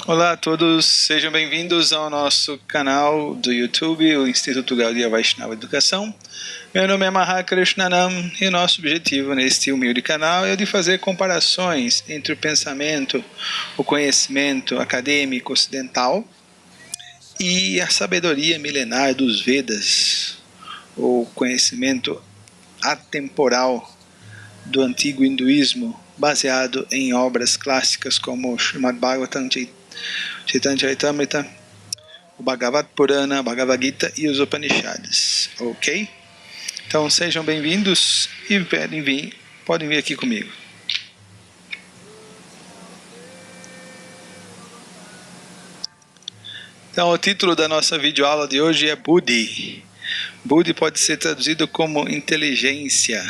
Olá a todos, sejam bem-vindos ao nosso canal do YouTube, o Instituto Gaudiya Vaishnava Educação. Meu nome é Mahakrishnanam e o nosso objetivo neste humilde canal é o de fazer comparações entre o pensamento, o conhecimento acadêmico ocidental e a sabedoria milenar dos Vedas, o conhecimento atemporal do antigo hinduísmo, baseado em obras clássicas como Srimad Bhagavatam, Chaitanya Charitamrita, o Bhagavad Purana, Bhagavad Gita e os Upanishads, ok? Então sejam bem-vindos e podem vir aqui comigo. Então o título da nossa videoaula de hoje é Buddhi. Buddhi pode ser traduzido como inteligência.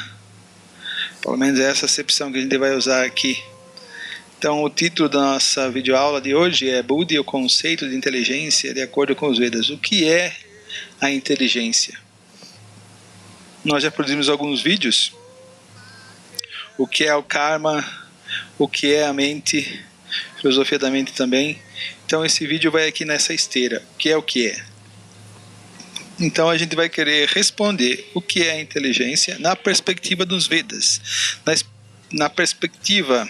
Pelo menos é essa acepção que a gente vai usar aqui. Então o título da nossa videoaula de hoje é Buddhi, o conceito de inteligência de acordo com os Vedas. O que é a inteligência? Nós já produzimos alguns vídeos. O que é o karma, o que é a mente, filosofia da mente também. Então esse vídeo vai aqui nessa esteira. O que é o que é? Então a gente vai querer responder o que é a inteligência na perspectiva dos Vedas, na perspectiva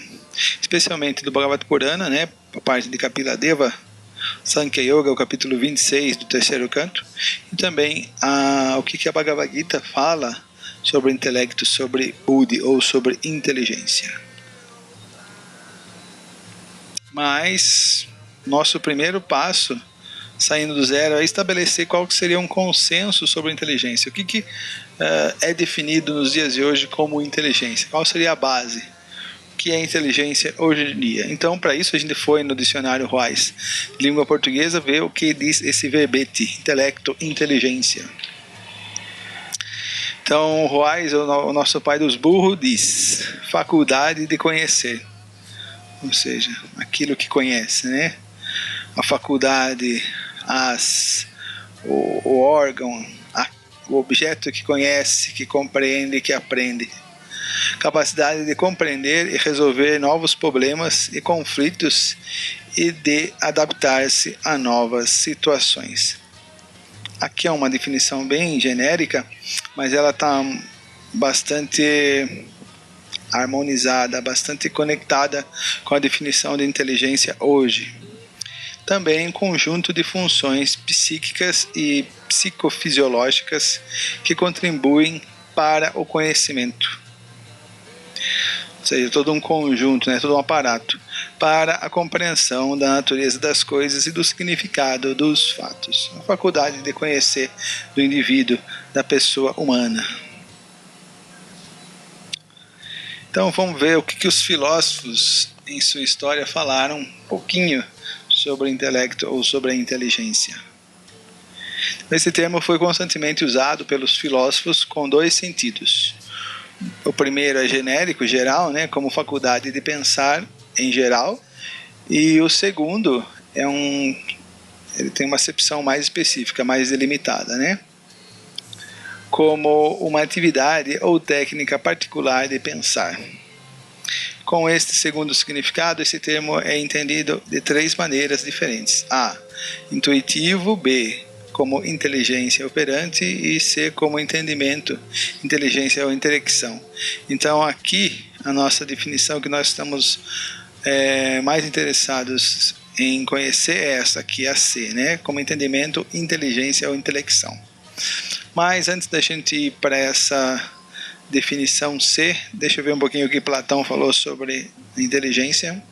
especialmente do Bhagavad Purana, né, a parte de Kapiladeva, Sankhya Yoga, o capítulo 26 do terceiro canto, e também o que a Bhagavad Gita fala sobre o intelecto, sobre Buddhi ou sobre inteligência. Mas nosso primeiro passo, saindo do zero, é estabelecer qual que seria um consenso sobre inteligência. O que é definido nos dias de hoje como inteligência? Qual seria a base? O que é inteligência hoje em dia? Então, para isso, a gente foi no dicionário Ruais, língua portuguesa, ver o que diz esse verbete, intelecto, inteligência. Então, Ruais, o nosso pai dos burros, diz faculdade de conhecer. Ou seja, aquilo que conhece, né? A faculdade, o órgão, o objeto que conhece, que compreende, que aprende. Capacidade de compreender e resolver novos problemas e conflitos e de adaptar-se a novas situações. Aqui é uma definição bem genérica, mas ela está bastante harmonizada, bastante conectada com a definição de inteligência hoje. Também um conjunto de funções psíquicas e psicofisiológicas que contribuem para o conhecimento. Ou seja, todo um conjunto, né, todo um aparato para a compreensão da natureza das coisas e do significado dos fatos. A faculdade de conhecer do indivíduo, da pessoa humana. Então vamos ver o que os filósofos em sua história falaram um pouquinho sobre o intelecto ou sobre a inteligência. Esse termo foi constantemente usado pelos filósofos com dois sentidos. O primeiro é genérico, geral, né, como faculdade de pensar em geral, e o segundo ele tem uma acepção mais específica, mais delimitada, né, como uma atividade ou técnica particular de pensar. Com este segundo significado, esse termo é entendido de três maneiras diferentes: A, intuitivo; B, como inteligência operante; e C, como entendimento, inteligência ou intelecção. Então aqui a nossa definição que nós estamos mais interessados em conhecer é essa aqui, a C, né? Como entendimento, inteligência ou intelecção. Mas antes da gente ir para essa definição C, deixa eu ver um pouquinho o que Platão falou sobre inteligência.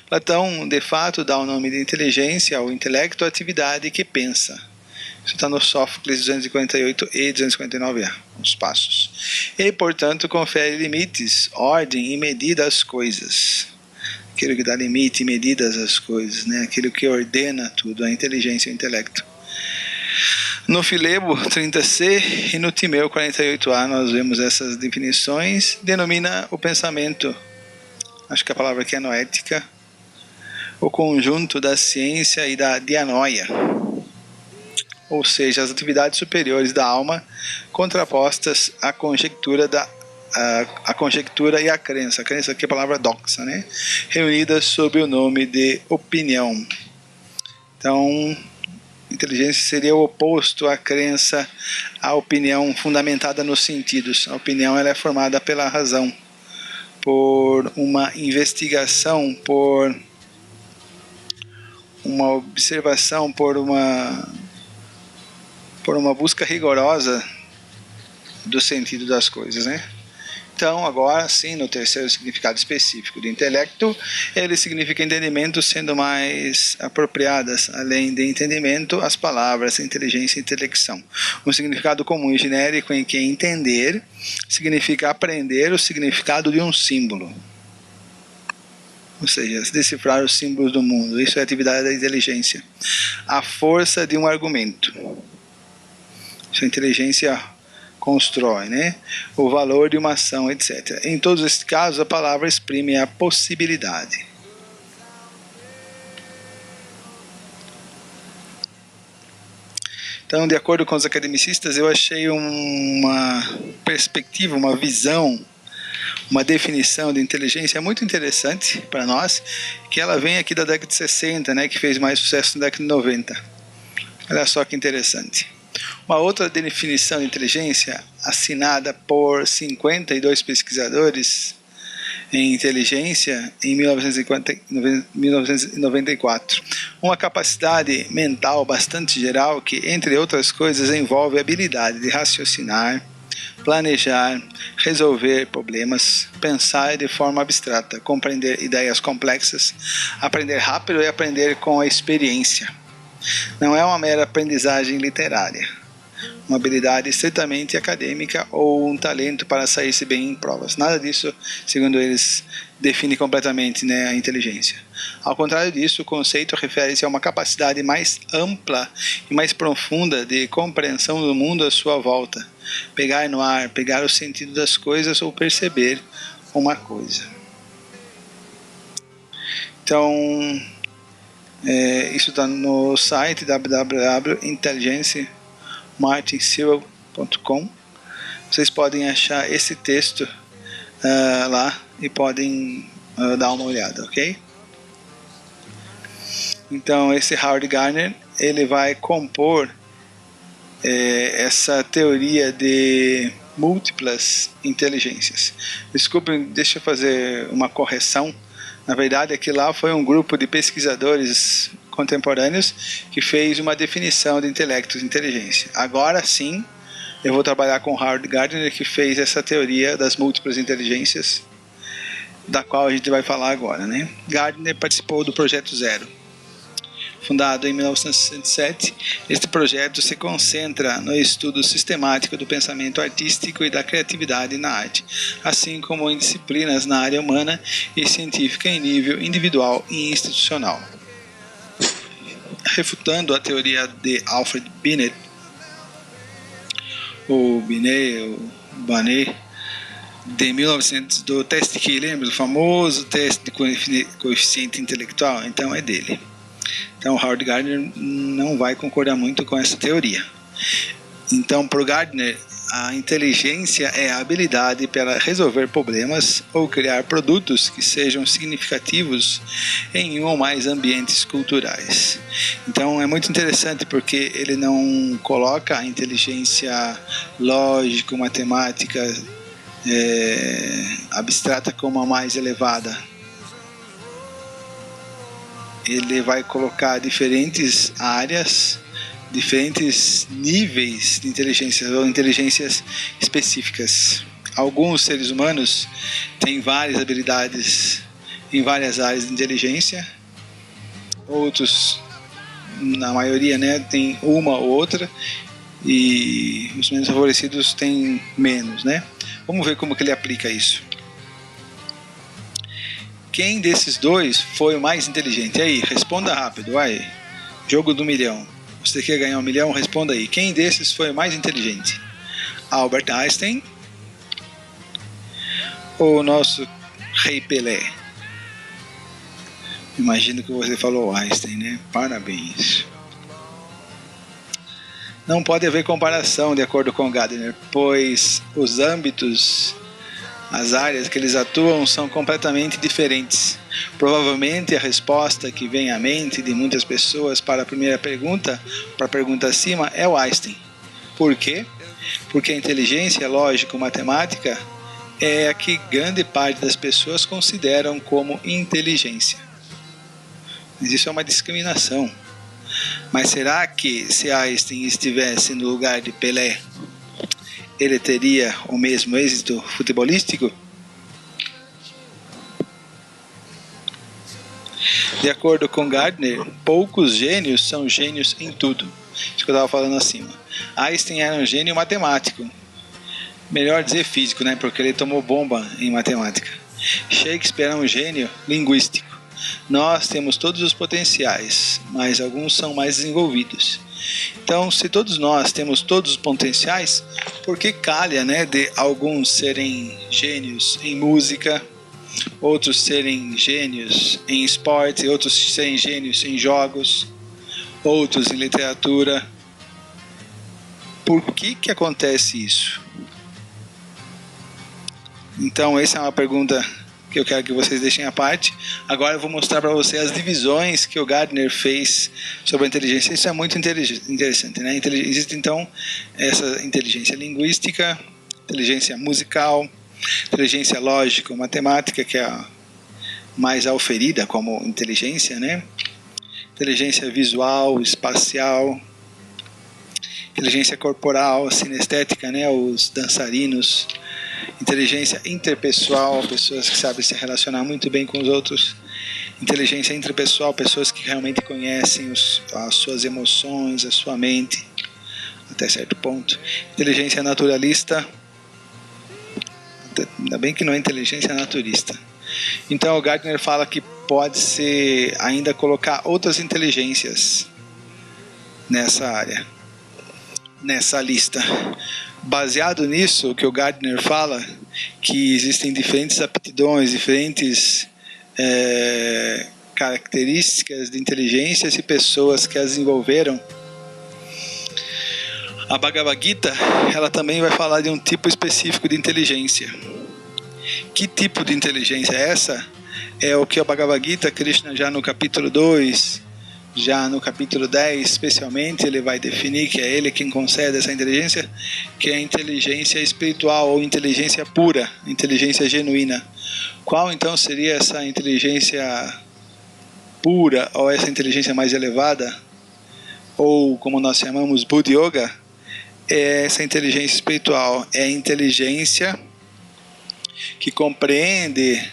Platão, de fato, dá o nome de inteligência ao intelecto, à atividade que pensa. Isso está no Sófocles 248 e 249a, os passos. E, portanto, confere limites, ordem e medida às coisas. Aquilo que dá limite e medidas às coisas, né? Aquilo que ordena tudo, a inteligência e o intelecto. No Filebo 30c e no Timeu 48a nós vemos essas definições. Denomina o pensamento, acho que a palavra aqui é noética, o conjunto da ciência e da dianoia, ou seja, as atividades superiores da alma contrapostas à conjectura da a conjectura e a crença aqui é a palavra doxa, né? Reunidas sob o nome de opinião. Então, inteligência seria o oposto à crença, à opinião fundamentada nos sentidos. A opinião ela é formada pela razão, por uma investigação, por uma observação, por uma busca rigorosa do sentido das coisas, né? Então, agora sim, no terceiro significado específico de intelecto, ele significa entendimento, sendo mais apropriadas, além de entendimento, as palavras inteligência e intelecção. Um significado comum e genérico em que entender significa aprender o significado de um símbolo. Ou seja, decifrar os símbolos do mundo. Isso é a atividade da inteligência. A força de um argumento. Isso é inteligência constrói, né? O valor de uma ação, etc. Em todos esses casos, a palavra exprime a possibilidade. Então, de acordo com os academicistas, eu achei uma perspectiva, uma visão, uma definição de inteligência muito interessante para nós, que ela vem aqui da década de 60, né, que fez mais sucesso na década de 90. Olha só que interessante. Uma outra definição de inteligência, assinada por 52 pesquisadores em inteligência em 1994. Uma capacidade mental bastante geral que, entre outras coisas, envolve a habilidade de raciocinar, planejar, resolver problemas, pensar de forma abstrata, compreender ideias complexas, aprender rápido e aprender com a experiência. Não é uma mera aprendizagem literária, uma habilidade estritamente acadêmica ou um talento para sair-se bem em provas. Nada disso, segundo eles, define completamente, né, a inteligência. Ao contrário disso, o conceito refere-se a uma capacidade mais ampla e mais profunda de compreensão do mundo à sua volta, pegar no ar, pegar o sentido das coisas ou perceber uma coisa. Então, isso está no site www.intelligencemartinsewell.com. Vocês podem achar esse texto lá e podem dar uma olhada, ok? Então, esse Howard Gardner, ele vai compor essa teoria de múltiplas inteligências. Desculpem, deixa eu fazer uma correção. Na verdade, aqui lá foi um grupo de pesquisadores contemporâneos que fez uma definição de intelecto e inteligência. Agora sim, eu vou trabalhar com Howard Gardner, que fez essa teoria das múltiplas inteligências, da qual a gente vai falar agora, né? Gardner participou do Projeto Zero. Fundado em 1967, este projeto se concentra no estudo sistemático do pensamento artístico e da criatividade na arte, assim como em disciplinas na área humana e científica em nível individual e institucional. Refutando a teoria de Alfred Binet, o Binet, de 1900, do teste que lembra, do famoso teste de coeficiente intelectual, então é dele. Então, Howard Gardner não vai concordar muito com essa teoria. Então, para o Gardner, a inteligência é a habilidade para resolver problemas ou criar produtos que sejam significativos em um ou mais ambientes culturais. Então, é muito interessante porque ele não coloca a inteligência lógica, matemática, abstrata como a mais elevada. Ele vai colocar diferentes áreas, diferentes níveis de inteligência ou inteligências específicas. Alguns seres humanos têm várias habilidades em várias áreas de inteligência, outros, na maioria, né, tem uma ou outra, e os menos favorecidos têm menos, né? Vamos ver como que ele aplica isso. Quem desses dois foi o mais inteligente? E aí, responda rápido, vai. Jogo do milhão. Você quer ganhar 1 milhão? Responda aí. Quem desses foi o mais inteligente? Albert Einstein ou o nosso Rei Pelé? Imagino que você falou Einstein, né? Parabéns. Não pode haver comparação, de acordo com Gardner, pois os âmbitos as áreas que eles atuam são completamente diferentes. Provavelmente a resposta que vem à mente de muitas pessoas para a primeira pergunta, para a pergunta acima, é o Einstein. Por quê? Porque a inteligência lógico-matemática é a que grande parte das pessoas consideram como inteligência. Mas isso é uma discriminação. Mas será que se Einstein estivesse no lugar de Pelé, ele teria o mesmo êxito futebolístico? De acordo com Gardner, poucos gênios são gênios em tudo. Isso que eu estava falando acima. Einstein era um gênio matemático. Melhor dizer físico, né? Porque ele tomou bomba em matemática. Shakespeare é um gênio linguístico. Nós temos todos os potenciais, mas alguns são mais desenvolvidos. Então, se todos nós temos todos os potenciais, por que calha, né, de alguns serem gênios em música, outros serem gênios em esporte, outros serem gênios em jogos, outros em literatura? Por que acontece isso? Então, essa é uma pergunta que eu quero que vocês deixem à parte. Agora eu vou mostrar para vocês as divisões que o Gardner fez sobre a inteligência. Isso é muito interessante, né? Existe então essa inteligência linguística, inteligência musical, inteligência lógico-matemática, que é a mais auferida como inteligência, né? Inteligência visual, espacial, inteligência corporal, sinestética, né? Os dançarinos. Inteligência interpessoal, pessoas que sabem se relacionar muito bem com os outros. Inteligência interpessoal, pessoas que realmente conhecem as suas emoções, a sua mente, até certo ponto. Inteligência naturalista, ainda bem que não é inteligência naturista. Então o Gardner fala que pode-se ainda colocar outras inteligências nessa área, nessa lista. Baseado nisso, o que o Gardner fala, que existem diferentes aptidões, diferentes características de inteligências e pessoas que as desenvolveram. A Bhagavad Gita, ela também vai falar de um tipo específico de inteligência. Que tipo de inteligência é essa? É o que a Bhagavad Gita, Krishna, já no capítulo 2, já no capítulo 10, especialmente, ele vai definir que é ele quem concede essa inteligência, que é a inteligência espiritual ou inteligência pura, inteligência genuína. Qual então seria essa inteligência pura ou essa inteligência mais elevada? Ou como nós chamamos Buddha Yoga, é essa inteligência espiritual, é a inteligência que compreende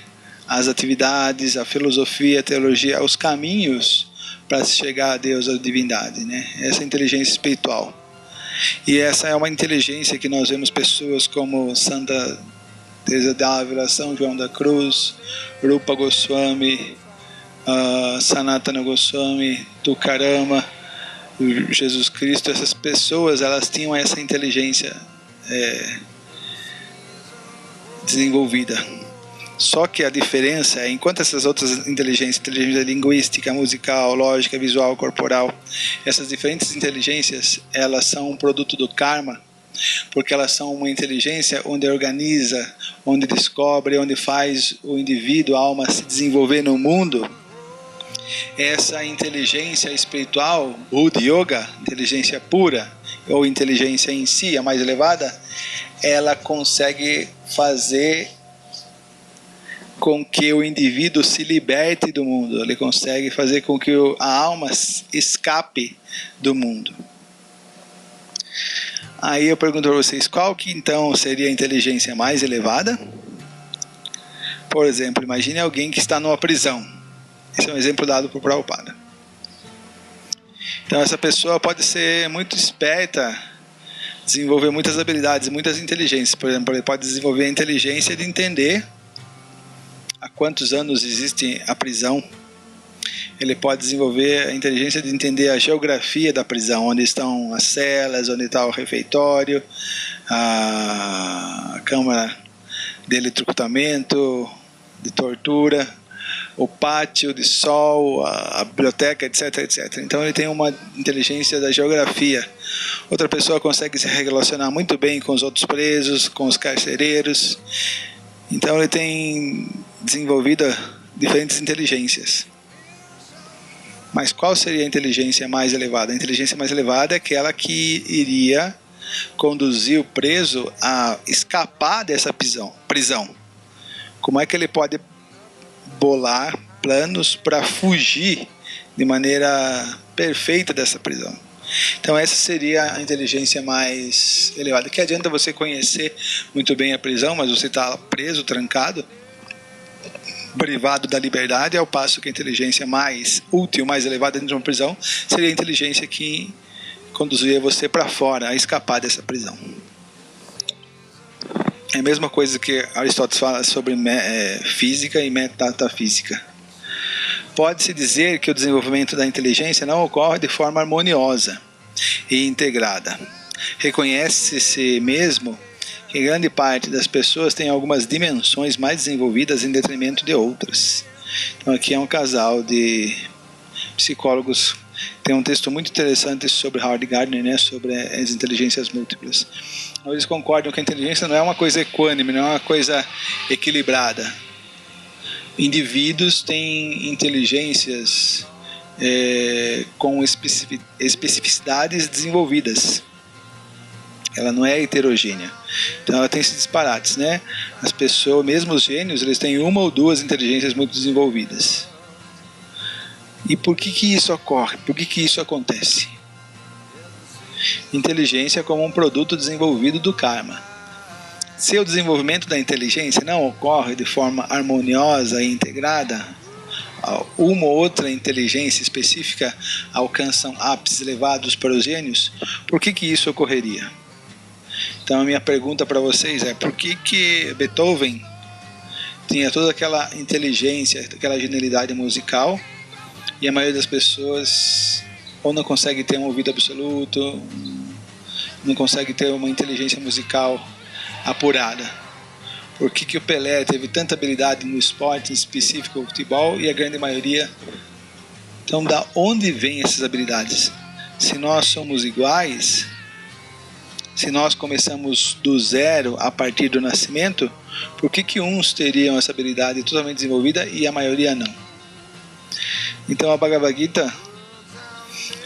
as atividades, a filosofia, a teologia, os caminhos para se chegar a Deus, a divindade, né? Essa inteligência espiritual. E essa é uma inteligência que nós vemos pessoas como Santa Teresa d'Ávila, São João da Cruz, Rupa Goswami, Sanatana Goswami, Tukarama, Jesus Cristo. Essas pessoas, elas tinham essa inteligência desenvolvida. Só que a diferença é, enquanto essas outras inteligências, inteligência linguística, musical, lógica, visual, corporal, essas diferentes inteligências, elas são um produto do karma, porque elas são uma inteligência onde organiza, onde descobre, onde faz o indivíduo, a alma se desenvolver no mundo. Essa inteligência espiritual, Buddha Yoga, inteligência pura, ou inteligência em si, a mais elevada, ela consegue fazer com que o indivíduo se liberte do mundo, ele consegue fazer com que a alma escape do mundo. Aí eu pergunto para vocês, qual que então seria a inteligência mais elevada? Por exemplo, imagine alguém que está numa prisão. Esse é um exemplo dado por Prabhupada. Então essa pessoa pode ser muito esperta, desenvolver muitas habilidades, muitas inteligências. Por exemplo, ele pode desenvolver a inteligência de entender há quantos anos existe a prisão. Ele pode desenvolver a inteligência de entender a geografia da prisão, onde estão as celas, onde está o refeitório, a câmara de eletrocutamento, de tortura, o pátio de sol, a biblioteca, etc, etc. Então ele tem uma inteligência da geografia. Outra pessoa consegue se relacionar muito bem com os outros presos, com os carcereiros. Então ele tem desenvolvido diferentes inteligências. Mas qual seria a inteligência mais elevada? A inteligência mais elevada é aquela que iria conduzir o preso a escapar dessa prisão. Como é que ele pode bolar planos para fugir de maneira perfeita dessa prisão? Então essa seria a inteligência mais elevada. Que adianta você conhecer muito bem a prisão, mas você está preso, trancado, privado da liberdade, ao passo que a inteligência mais útil, mais elevada dentro de uma prisão, seria a inteligência que conduziria você para fora, a escapar dessa prisão. É a mesma coisa que Aristóteles fala sobre física e metafísica. Pode-se dizer que o desenvolvimento da inteligência não ocorre de forma harmoniosa e integrada. Reconhece-se mesmo que grande parte das pessoas tem algumas dimensões mais desenvolvidas em detrimento de outras. Então aqui é um casal de psicólogos. Tem um texto muito interessante sobre Howard Gardner, né, sobre as inteligências múltiplas. Eles concordam que a inteligência não é uma coisa equânime, não é uma coisa equilibrada. Indivíduos têm inteligências com especificidades desenvolvidas. Ela não é heterogênea. Então ela tem esses disparates, né? As pessoas, mesmo os gênios, eles têm uma ou duas inteligências muito desenvolvidas. E por que isso ocorre? Por que isso acontece? Inteligência como um produto desenvolvido do karma. Se o desenvolvimento da inteligência não ocorre de forma harmoniosa e integrada, uma ou outra inteligência específica alcançam ápices elevados para os gênios, por que isso ocorreria? Então a minha pergunta para vocês é: por que Beethoven tinha toda aquela inteligência, aquela genialidade musical, e a maioria das pessoas ou não consegue ter um ouvido absoluto, não consegue ter uma inteligência musical apurada? Por que o Pelé teve tanta habilidade no esporte, em específico o futebol, e a grande maioria? Então, da onde vêm essas habilidades? Se nós somos iguais, se nós começamos do zero a partir do nascimento, por que uns teriam essa habilidade totalmente desenvolvida e a maioria não? Então a Bhagavad Gita,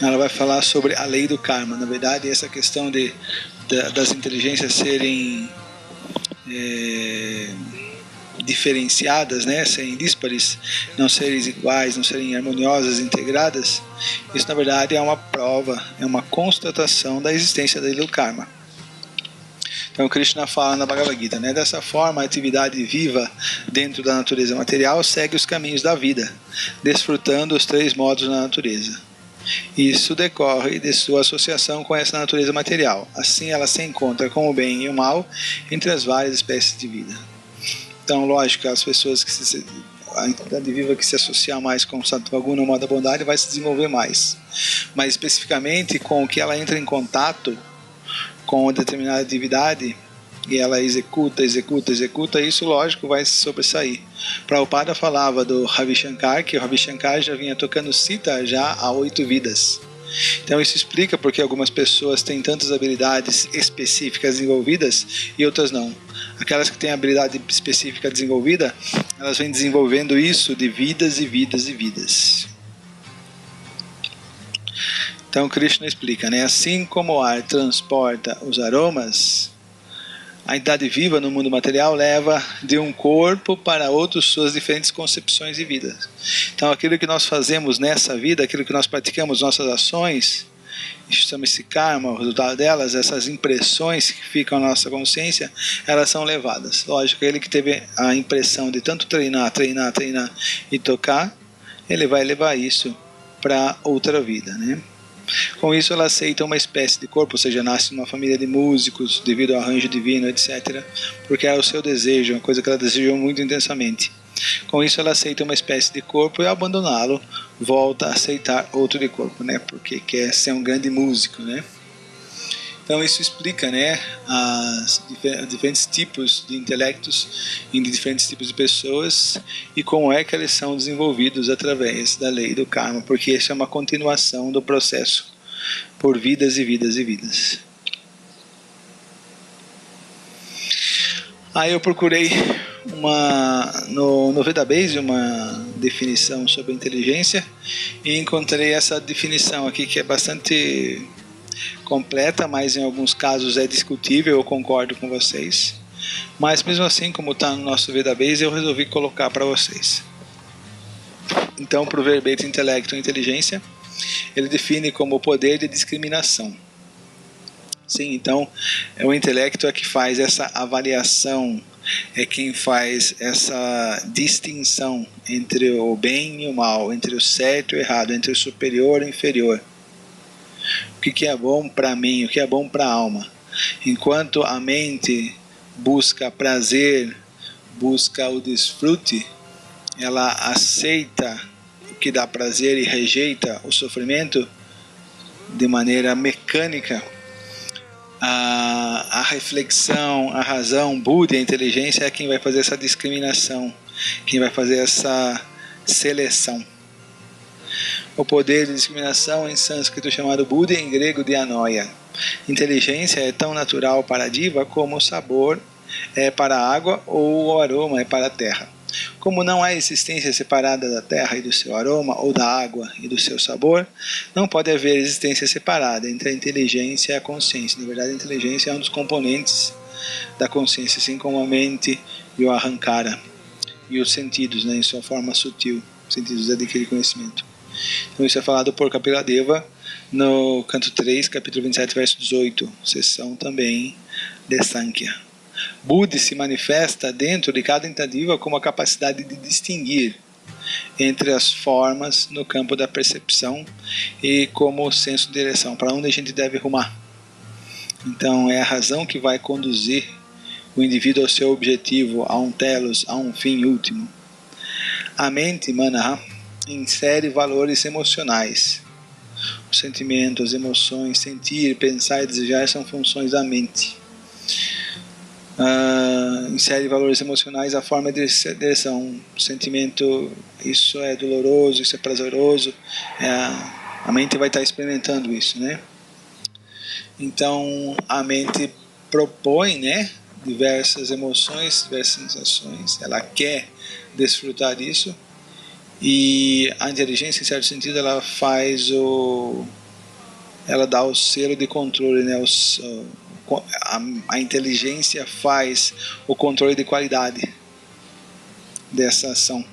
ela vai falar sobre a lei do karma. Na verdade, essa questão das inteligências serem diferenciadas, né, serem díspares, não serem iguais, não serem harmoniosas, integradas, isso na verdade é uma prova, é uma constatação da existência da lei do karma. Então Krishna fala na Bhagavad Gita, né? Dessa forma, a atividade viva dentro da natureza material segue os caminhos da vida, desfrutando os três modos da natureza. Isso decorre de sua associação com essa natureza material. Assim, ela se encontra com o bem e o mal entre as várias espécies de vida. Então, lógico, as pessoas a entidade viva que se associar mais com o Sattva Guna, o modo da bondade, vai se desenvolver mais. Mas especificamente com o que ela entra em contato com uma determinada atividade e ela executa, isso lógico vai se sobressair. Prabhupada falava do Ravi Shankar, que o Ravi Shankar já vinha tocando Sita já há 8 vidas. Então isso explica porque algumas pessoas têm tantas habilidades específicas desenvolvidas e outras não. Aquelas que têm habilidade específica desenvolvida, elas vêm desenvolvendo isso de vidas e vidas e vidas. Então Krishna explica, né? Assim como o ar transporta os aromas, a entidade viva no mundo material leva de um corpo para outro suas diferentes concepções de vida. Então aquilo que nós fazemos nessa vida, aquilo que nós praticamos, nossas ações, isso chama-se karma, o resultado delas, essas impressões que ficam na nossa consciência, elas são levadas. Lógico, ele que teve a impressão de tanto treinar e tocar, ele vai levar isso para outra vida, né? Com isso ela aceita uma espécie de corpo, ou seja, nasce numa família de músicos devido ao arranjo divino, etc. Porque é o seu desejo, uma coisa que ela desejou muito intensamente. Com isso ela aceita uma espécie de corpo e ao abandoná-lo volta a aceitar outro de corpo, né? Porque quer ser um grande músico, né? Então isso explica, né, os diferentes tipos de intelectos em diferentes tipos de pessoas e como é que eles são desenvolvidos através da lei do karma, porque isso é uma continuação do processo por vidas e vidas e vidas. Aí eu procurei no Vedabase uma definição sobre inteligência e encontrei essa definição aqui que é bastante completa, mas em alguns casos é discutível, eu concordo com vocês. Mas mesmo assim, como está no nosso Vedabase, eu resolvi colocar para vocês. Então, para o verbete intelecto e inteligência, ele define como poder de discriminação. Sim, então, o intelecto é que faz essa avaliação, é quem faz essa distinção entre o bem e o mal, entre o certo e o errado, entre o superior e o inferior. O que é bom para mim, o que é bom para a alma. Enquanto a mente busca prazer, busca o desfrute, ela aceita o que dá prazer e rejeita o sofrimento de maneira mecânica. A reflexão, a razão, Buddha, a inteligência é quem vai fazer essa discriminação, quem vai fazer essa seleção. O poder de discriminação em sânscrito chamado Buddha, em grego Dianoia. Inteligência é tão natural para a diva como o sabor é para a água ou o aroma é para a terra. Como não há existência separada da terra e do seu aroma, ou da água e do seu sabor, não pode haver existência separada entre a inteligência e a consciência. Na verdade, a inteligência é um dos componentes da consciência, assim como a mente e o ahankara, e os sentidos, né, em sua forma sutil, sentidos de adquirir conhecimento. Então isso é falado por Kapiladeva no canto 3, capítulo 27, verso 18, seção também de Sankhya. Buddha se manifesta dentro de cada intadiva como a capacidade de distinguir entre as formas no campo da percepção e como senso de direção, para onde a gente deve rumar. Então é a razão que vai conduzir o indivíduo ao seu objetivo, a um telos, a um fim último. A mente, manaha, insere valores emocionais. Os sentimentos, as emoções, sentir, pensar e desejar são funções da mente. Insere valores emocionais a forma de direção. Sentimento, isso é doloroso, isso é prazeroso. A mente vai estar experimentando isso, né? Então a mente propõe, né, diversas emoções, diversas sensações. Ela quer desfrutar disso. E a inteligência, em certo sentido, ela dá o selo de controle, né? A inteligência faz o controle de qualidade dessa ação.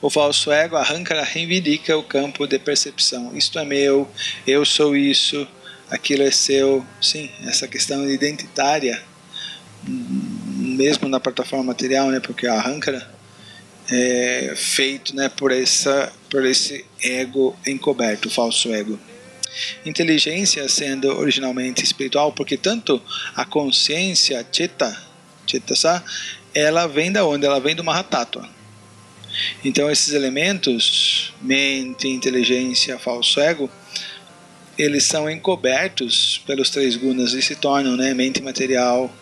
O falso ego, a ahankara, reivindica o campo de percepção. Isto é meu, eu sou isso, aquilo é seu. Sim, essa questão identitária, mesmo na plataforma material, né? Porque a ahankara é feito, né, por esse ego encoberto, o falso ego. Inteligência sendo originalmente espiritual, porque tanto a consciência, chitta, ela vem da onde? Ela vem do Mahatattva. Então esses elementos, mente, inteligência, falso ego, eles são encobertos pelos três gunas e se tornam, né, mente material,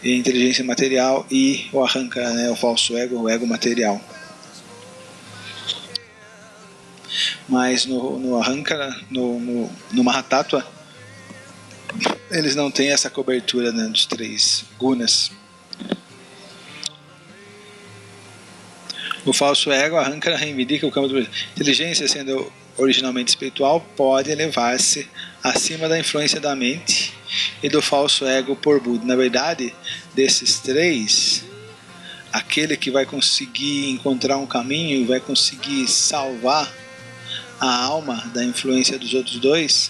inteligência material e o ahankara, né, o falso ego, o ego material. Mas no ahankara, no Mahatattva, eles não têm essa cobertura, né, dos três gunas. O falso ego, a ahankara, reivindica o campo da inteligência, sendo originalmente espiritual, pode elevar-se acima da influência da mente e do falso ego por Buddha. Na verdade, desses três, aquele que vai conseguir encontrar um caminho e vai conseguir salvar a alma da influência dos outros dois,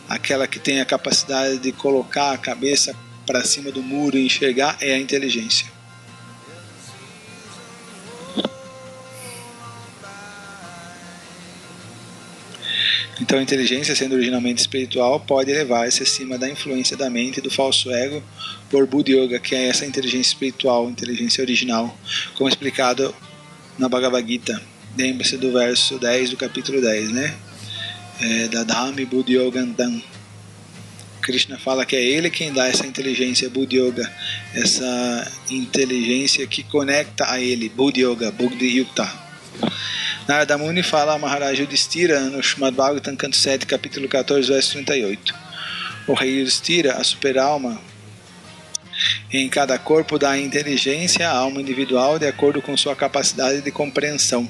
aquela que tem a capacidade de colocar a cabeça para cima do muro e enxergar, é a inteligência. Então a inteligência, sendo originalmente espiritual, pode elevar-se acima da influência da mente e do falso ego por Buddha Yoga, que é essa inteligência espiritual, inteligência original, como explicado na Bhagavad Gita. Lembre-se do verso 10 do capítulo 10, né? Dadhami Buddha Yogandam. Krishna fala que é ele quem dá essa inteligência Buddha Yoga, essa inteligência que conecta a ele, Buddha Yoga, Buddha Yukta. Narada Muni fala a Maharaj Yudhishthira no Srimad Bhagavatam, canto 7, capítulo 14, verso 38. O rei Yudhishthira, a super-alma, Em cada corpo da inteligência, a alma individual de acordo com sua capacidade de compreensão.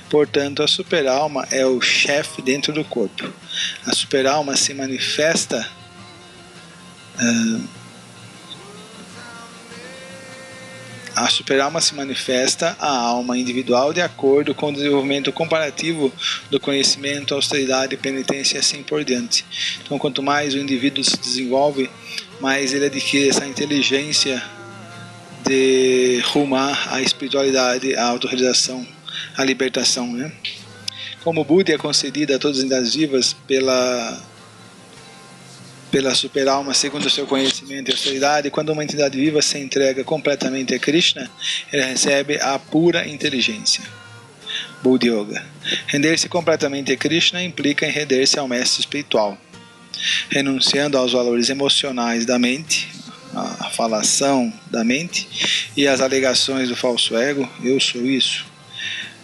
Portanto, a superalma é o chefe dentro do corpo. A superalma se manifesta à alma individual de acordo com o desenvolvimento comparativo do conhecimento, austeridade, penitência e assim por diante. Então, quanto mais o indivíduo se desenvolve, mais ele adquire essa inteligência de rumar à espiritualidade, à autorrealização, à libertação, né? Como Buda é concedida a todas as entidades vivas pela superalma segundo o seu conhecimento e austeridade, quando uma entidade viva se entrega completamente a Krishna, ela recebe a pura inteligência. Buddha Yoga. Render-se completamente a Krishna implica em render-se ao mestre espiritual. Renunciando aos valores emocionais da mente, a falação da mente e as alegações do falso ego, eu sou isso.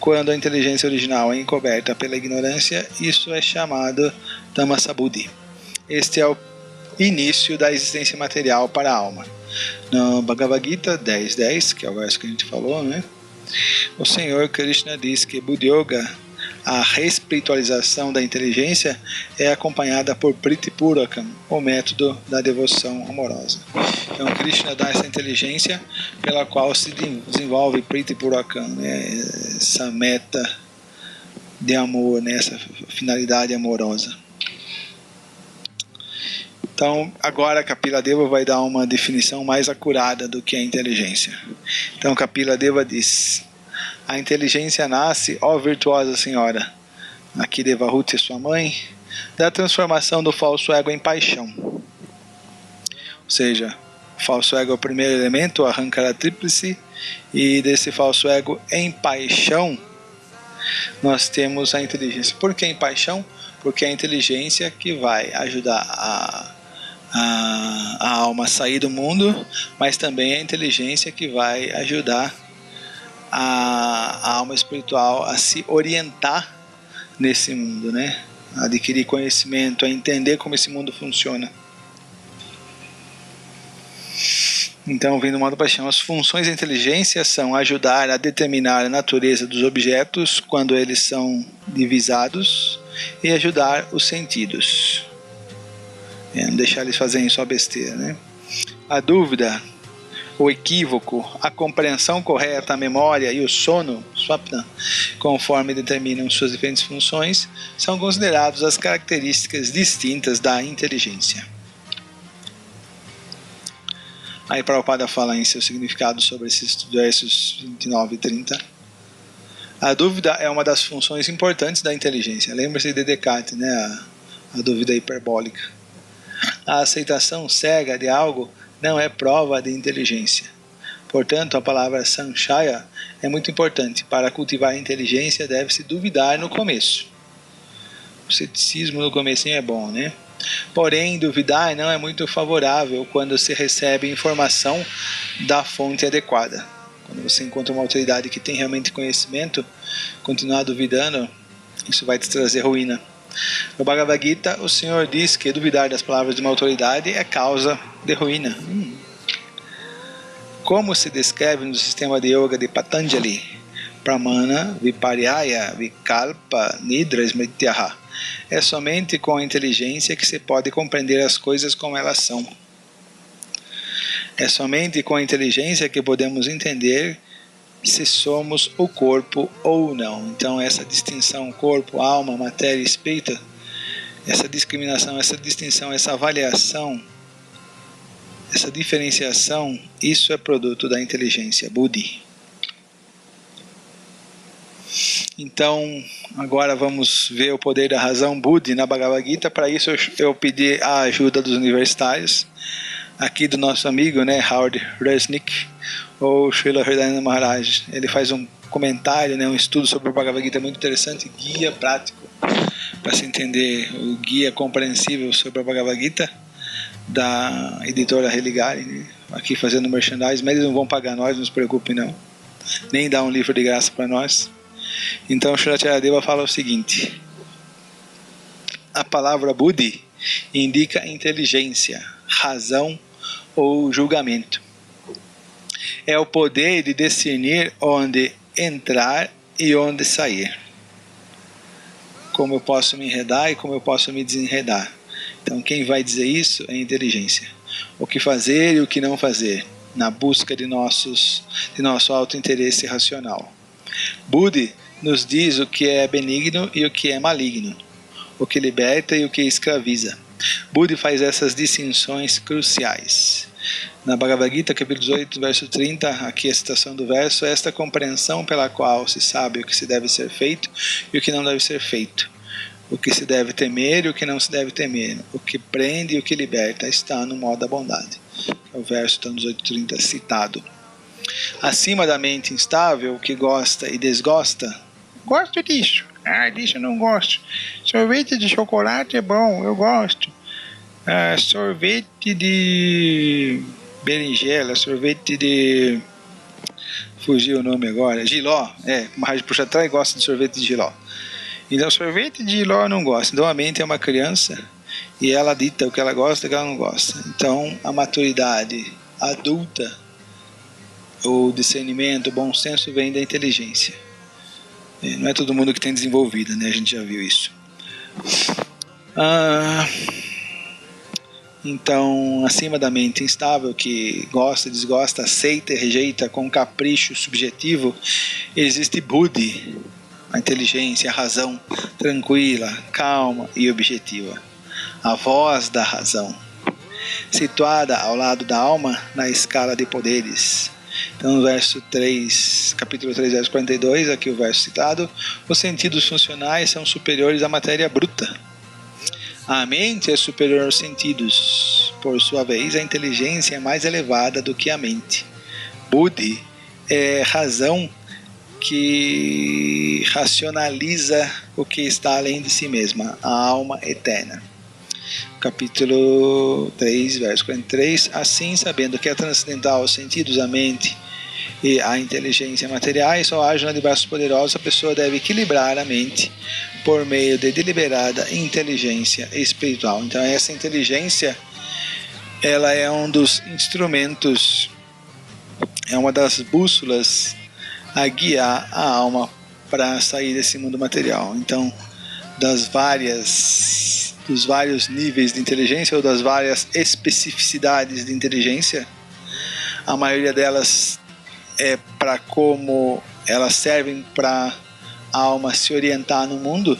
Quando a inteligência original é encoberta pela ignorância, isso é chamado Tamasa Buddhi. Este é o início da existência material para a alma. No Bhagavad Gita 10.10, que é o verso que a gente falou, né? O Senhor Krishna diz que Buddha Yoga, a reespiritualização da inteligência, é acompanhada por Priti Purakam, o método da devoção amorosa. Então Krishna dá essa inteligência pela qual se desenvolve Priti Purakam, né? Essa meta de amor, né? Essa finalidade amorosa. Então, agora Kapila Deva vai dar uma definição mais acurada do que é inteligência. Então, Kapila Deva diz: a inteligência nasce, ó virtuosa senhora, aqui Devahuti, sua mãe, da transformação do falso ego em paixão. Ou seja, o falso ego é o primeiro elemento, o Ahankara tríplice, e desse falso ego em paixão, nós temos a inteligência. Por que em paixão? Porque é a inteligência que vai ajudar a alma a sair do mundo, mas também é a inteligência que vai ajudar a alma espiritual a se orientar nesse mundo, né? A adquirir conhecimento, a entender como esse mundo funciona. Então, vindo do modo paixão, as funções da inteligência são ajudar a determinar a natureza dos objetos quando eles são divisados e ajudar os sentidos. Não deixar eles fazerem só besteira, né? A dúvida, o equívoco, a compreensão correta, a memória e o sono, swapna, conforme determinam suas diferentes funções, são considerados as características distintas da inteligência. Aí Prabhupada fala em seu significado sobre esses versos 29 e 30. A dúvida é uma das funções importantes da inteligência. Lembra-se de Descartes, né? A dúvida hiperbólica. A aceitação cega de algo não é prova de inteligência. Portanto, a palavra sanshaya é muito importante. Para cultivar a inteligência, deve-se duvidar no começo. O ceticismo no comecinho é bom, né? Porém, duvidar não é muito favorável quando se recebe informação da fonte adequada. Quando você encontra uma autoridade que tem realmente conhecimento, continuar duvidando, isso vai te trazer ruína. No Bhagavad Gita, o Senhor diz que duvidar das palavras de uma autoridade é causa de ruína. Como se descreve no sistema de yoga de Patanjali, Pramana, Viparyaya, Vikalpa, Nidra, Smrityaha. É somente com a inteligência que se pode compreender as coisas como elas são. É somente com a inteligência que podemos entender se somos o corpo ou não. Então essa distinção corpo, alma, matéria e espírito, essa discriminação, essa distinção, essa avaliação, essa diferenciação, isso é produto da inteligência, Buddhi. Então agora vamos ver o poder da razão Buddhi na Bhagavad Gita. Para isso eu pedi a ajuda dos universitários, aqui do nosso amigo, né, Howard Resnick, ou Srila Hridayananda Maharaj. Ele faz um comentário, né, um estudo sobre o Bhagavad Gita muito interessante, guia prático para se entender, o guia compreensível sobre a Bhagavad Gita, da editora Religare, né, aqui fazendo merchandise, mas eles não vão pagar nós, não se preocupem não, nem dar um livro de graça para nós. Então Srila Charyadeva fala o seguinte: a palavra Buddhi indica inteligência, razão ou julgamento. é o poder de discernir onde entrar e onde sair. Como eu posso me enredar e como eu posso me desenredar. Então quem vai dizer isso é a inteligência. O que fazer e o que não fazer, na busca de nosso auto-interesse racional. Buddhi nos diz o que é benigno e o que é maligno, o que liberta e o que escraviza. Buddha faz essas distinções cruciais. Na Bhagavad Gita, capítulo 18, verso 30, aqui a citação do verso, esta compreensão pela qual se sabe o que se deve ser feito e o que não deve ser feito, o que se deve temer e o que não se deve temer, o que prende e o que liberta, está no modo da bondade. É o verso então, 18:30 citado. Acima da mente instável, que gosta e desgosta, gosto disso, disso eu não gosto. Sorvete de chocolate é bom, eu gosto. Sorvete de berinjela, sorvete de... fugiu o nome agora, jiló, Maharaj Purushottam gosta de sorvete de jiló. Então sorvete de jiló eu não gosto. Então a mente é uma criança e ela dita o que ela gosta e o que ela não gosta. Então a maturidade adulta, o discernimento, o bom senso vem da inteligência. Não é todo mundo que tem desenvolvida, né? A gente já viu isso. Então, acima da mente instável, que gosta, desgosta, aceita e rejeita com capricho subjetivo, existe Buddhi, a inteligência, a razão, tranquila, calma e objetiva. A voz da razão, situada ao lado da alma na escala de poderes. Então, no verso 3, capítulo 3, verso 42, aqui o verso citado, os sentidos funcionais são superiores à matéria bruta. A mente é superior aos sentidos. Por sua vez, a inteligência é mais elevada do que a mente. Buddhi é razão que racionaliza o que está além de si mesma, a alma eterna. Capítulo 3, verso 43. Assim, sabendo que é transcendental aos sentidos, a mente e a inteligência materiais só agem na diversos poderosos, a pessoa deve equilibrar a mente por meio de deliberada inteligência espiritual. Então essa inteligência, ela é um dos instrumentos, é uma das bússolas a guiar a alma para sair desse mundo material. Então, dos vários níveis de inteligência ou das várias especificidades de inteligência, a maioria delas é para como elas servem para a alma se orientar no mundo,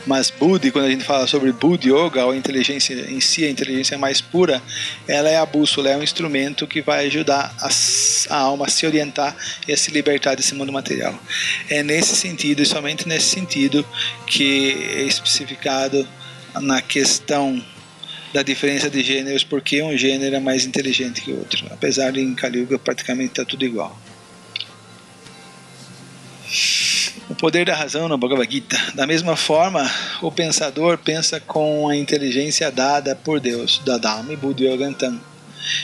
mas Buddhi, quando a gente fala sobre Buddhi Yoga, ou a inteligência em si, a inteligência mais pura, ela é a bússola, é um instrumento que vai ajudar a alma a se orientar e a se libertar desse mundo material. É nesse sentido, e somente nesse sentido, que é especificado na questão da diferença de gêneros, porque um gênero é mais inteligente que o outro, apesar de em Kali Yuga praticamente está tudo igual. O poder da razão no Bhagavad Gita. Da mesma forma, o pensador pensa com a inteligência dada por Deus, Dadami Buddhi Yogantam.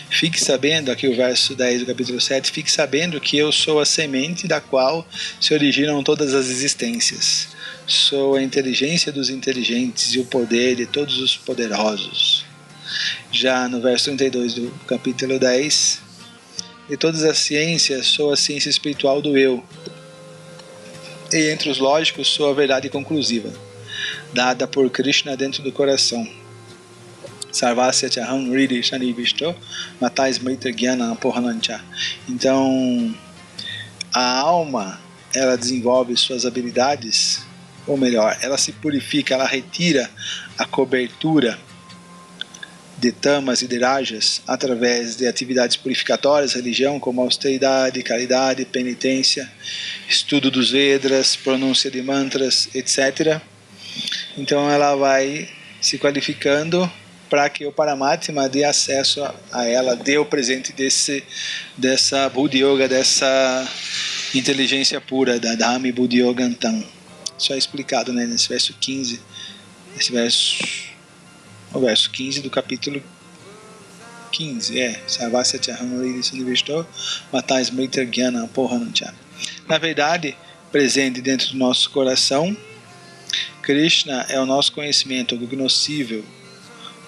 Fique sabendo, aqui o verso 10 do capítulo 7, fique sabendo que eu sou a semente da qual se originam todas as existências. Sou a inteligência dos inteligentes e o poder de todos os poderosos. Já no verso 32 do capítulo 10, de todas as ciências, sou a ciência espiritual do eu. E entre os lógicos, sou a verdade conclusiva, dada por Krishna dentro do coração. Sarvasya Chaham Ridi Shani Vishto Matais Maitra Gyana Pohanancha. Então, a alma, ela desenvolve suas habilidades, ou melhor, ela se purifica, ela retira a cobertura de tamas e de rajas através de atividades purificatórias, religião como austeridade, caridade, penitência, estudo dos Vedas, pronúncia de mantras, etc. Então ela vai se qualificando para que o Paramatma dê acesso a ela, dê o presente dessa Buddhi Yoga, dessa inteligência pura, da Dhami Buddhi Yogantam. Isso é explicado, né, nesse verso 15, o verso 15 do capítulo 15, Sarvasya Chaham Ridi Sunivishto Matais Maitra Gyana Pohanancha. Na verdade, presente dentro do nosso coração, Krishna é o nosso conhecimento, o cognoscível,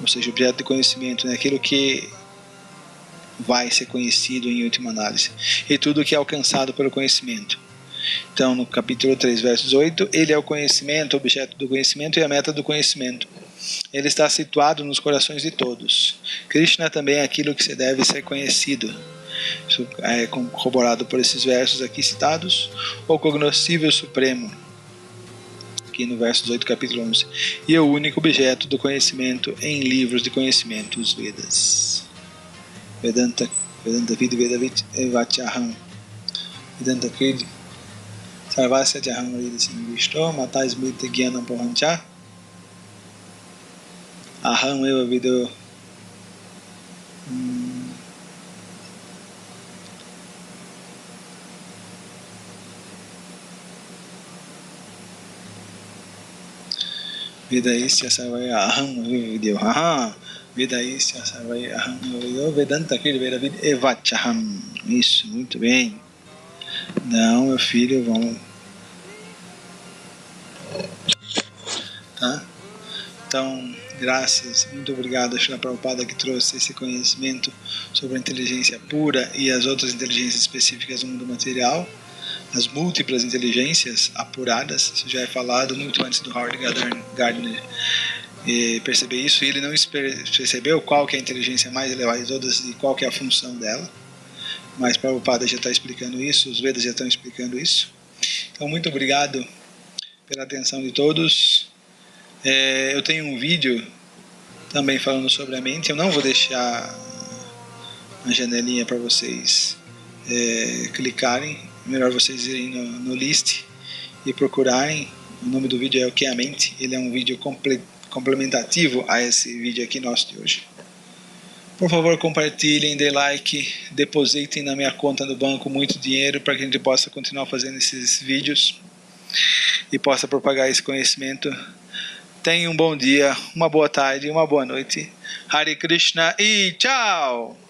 ou seja, o objeto de conhecimento, né? Aquilo que vai ser conhecido em última análise, e tudo que é alcançado pelo conhecimento. Então, no capítulo 3, versos 8, ele é o conhecimento, o objeto do conhecimento e a meta do conhecimento. Ele está situado nos corações de todos. Krishna também é aquilo que se deve ser conhecido. Isso é corroborado por esses versos aqui citados. O cognoscível supremo, aqui no versos 8, capítulo 11. E é o único objeto do conhecimento em livros de conhecimento, os Vedas. Vedanta Vid Vedavit Evachaham. Vedanta Krid Sarvasya Jaham Ridasim Vishto Mata Smriti Gyanam Pohancha Aham Eva Vido. Vedaisya Sarvaya Aham Vividyo. Vedaisya Sarvaya Aham Vividyo. Vedanta Krid Vedavit Evachaham. Isso, muito bem. Não, meu filho, vamos. Tá? Então, graças, muito obrigado a Srila Prabhupada que trouxe esse conhecimento sobre a inteligência pura e as outras inteligências específicas do mundo material, as múltiplas inteligências apuradas. Isso já é falado muito antes do Howard Gardner perceber isso, e ele não percebeu qual que é a inteligência mais elevada de todas e qual que é a função dela, mas Prabhupada já está explicando isso, os Vedas já estão explicando isso. Então, muito obrigado pela atenção de todos. Eu tenho um vídeo também falando sobre a mente. Eu não vou deixar a janelinha para vocês clicarem. É melhor vocês irem no list e procurarem. O nome do vídeo é O que é a Mente. Ele é um vídeo complementativo a esse vídeo aqui nosso de hoje. Por favor, compartilhem, dê like, depositem na minha conta do banco muito dinheiro para que a gente possa continuar fazendo esses vídeos e possa propagar esse conhecimento. Tenha um bom dia, uma boa tarde, uma boa noite. Hare Krishna e tchau!